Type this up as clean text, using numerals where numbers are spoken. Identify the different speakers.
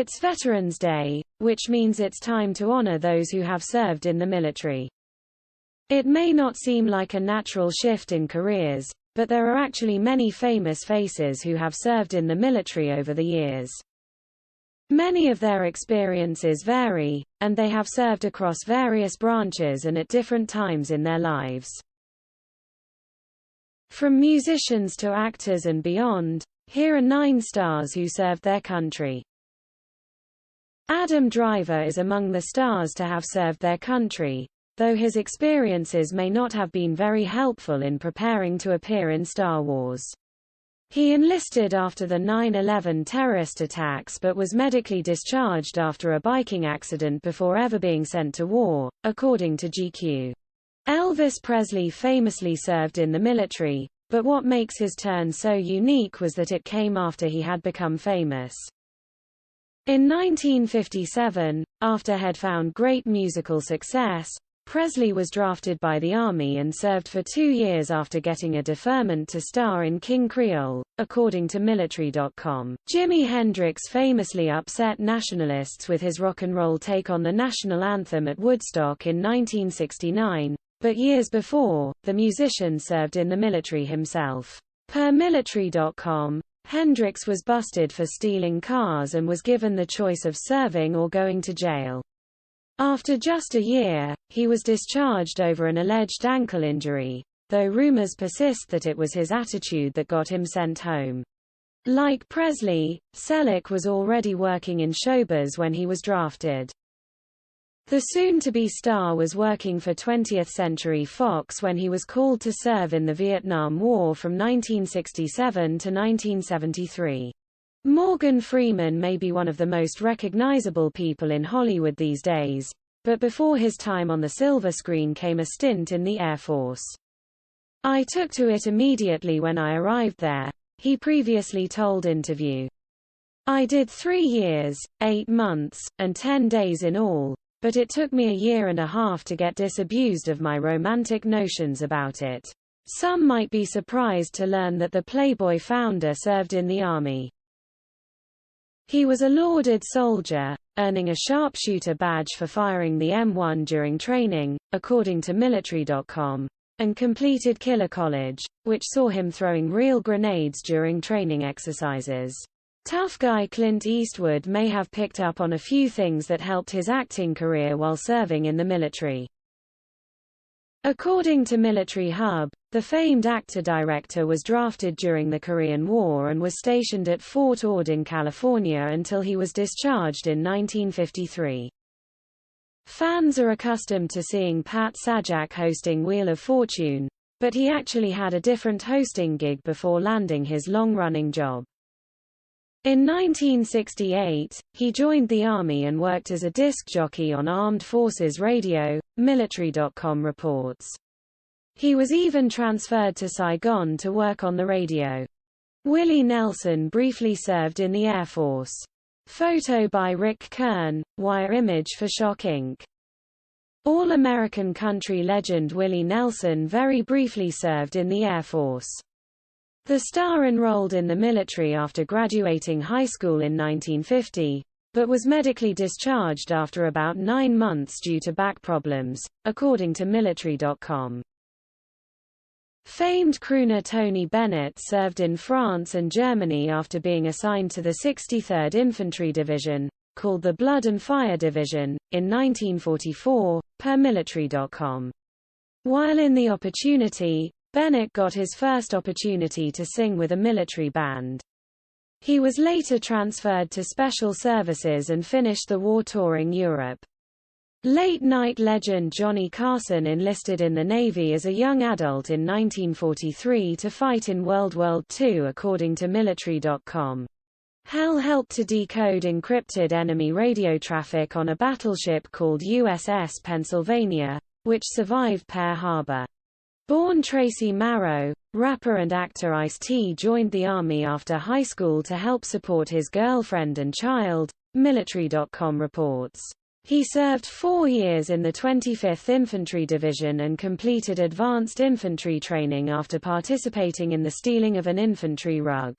Speaker 1: It's Veterans Day, which means it's time to honor those who have served in the military. It may not seem like a natural shift in careers, but there are actually many famous faces who have served in the military over the years. Many of their experiences vary, and they have served across various branches and at different times in their lives. From musicians to actors and beyond, here are 9 stars who served their country. Adam Driver is among the stars to have served their country, though his experiences may not have been very helpful in preparing to appear in Star Wars. He enlisted after the 9/11 terrorist attacks but was medically discharged after a biking accident before ever being sent to war, according to GQ. Elvis Presley famously served in the military, but what makes his turn so unique was that it came after he had become famous. In 1957, after had found great musical success, Presley was drafted by the Army and served for 2 years after getting a deferment to star in King Creole, according to Military.com. Jimi Hendrix famously upset nationalists with his rock and roll take on the national anthem at Woodstock in 1969, but years before, the musician served in the military himself. Per Military.com, Hendrix was busted for stealing cars and was given the choice of serving or going to jail. After just a year, he was discharged over an alleged ankle injury, though rumors persist that it was his attitude that got him sent home. Like Presley, Selleck was already working in showbiz when he was drafted. The soon-to-be star was working for 20th Century Fox when he was called to serve in the Vietnam War from 1967 to 1973. Morgan Freeman may be one of the most recognizable people in Hollywood these days, but before his time on the silver screen came a stint in the Air Force. "I took to it immediately when I arrived there," he previously told Interview. "I did 3 years, 8 months, and 10 days in all, but it took me a year and a half to get disabused of my romantic notions about it." Some might be surprised to learn that the Playboy founder served in the Army. He was a lauded soldier, earning a sharpshooter badge for firing the M1 during training, according to Military.com, and completed Killer College, which saw him throwing real grenades during training exercises. Tough guy Clint Eastwood may have picked up on a few things that helped his acting career while serving in the military. According to Military Hub, the famed actor-director was drafted during the Korean War and was stationed at Fort Ord in California until he was discharged in 1953. Fans are accustomed to seeing Pat Sajak hosting Wheel of Fortune, but he actually had a different hosting gig before landing his long-running job. In 1968, he joined the Army and worked as a disc jockey on Armed Forces Radio, Military.com reports. He was even transferred to Saigon to work on the radio. Willie Nelson briefly served in the Air Force. Photo by Rick Kern, wire image for Shock Inc. All-American country legend Willie Nelson very briefly served in the Air Force. The star enrolled in the military after graduating high school in 1950, but was medically discharged after about 9 months due to back problems, according to Military.com. Famed crooner Tony Bennett served in France and Germany after being assigned to the 63rd Infantry Division, called the Blood and Fire Division, in 1944, per Military.com. While in the opportunity, Bennett got his first opportunity to sing with a military band. He was later transferred to Special Services and finished the war touring Europe. Late-night legend Johnny Carson enlisted in the Navy as a young adult in 1943 to fight in World War II, according to Military.com. Hell helped to decode encrypted enemy radio traffic on a battleship called USS Pennsylvania, which survived Pearl Harbor. Born Tracy Marrow, rapper and actor Ice-T joined the Army after high school to help support his girlfriend and child, Military.com reports. He served 4 years in the 25th Infantry Division and completed advanced infantry training after participating in the stealing of an infantry rug.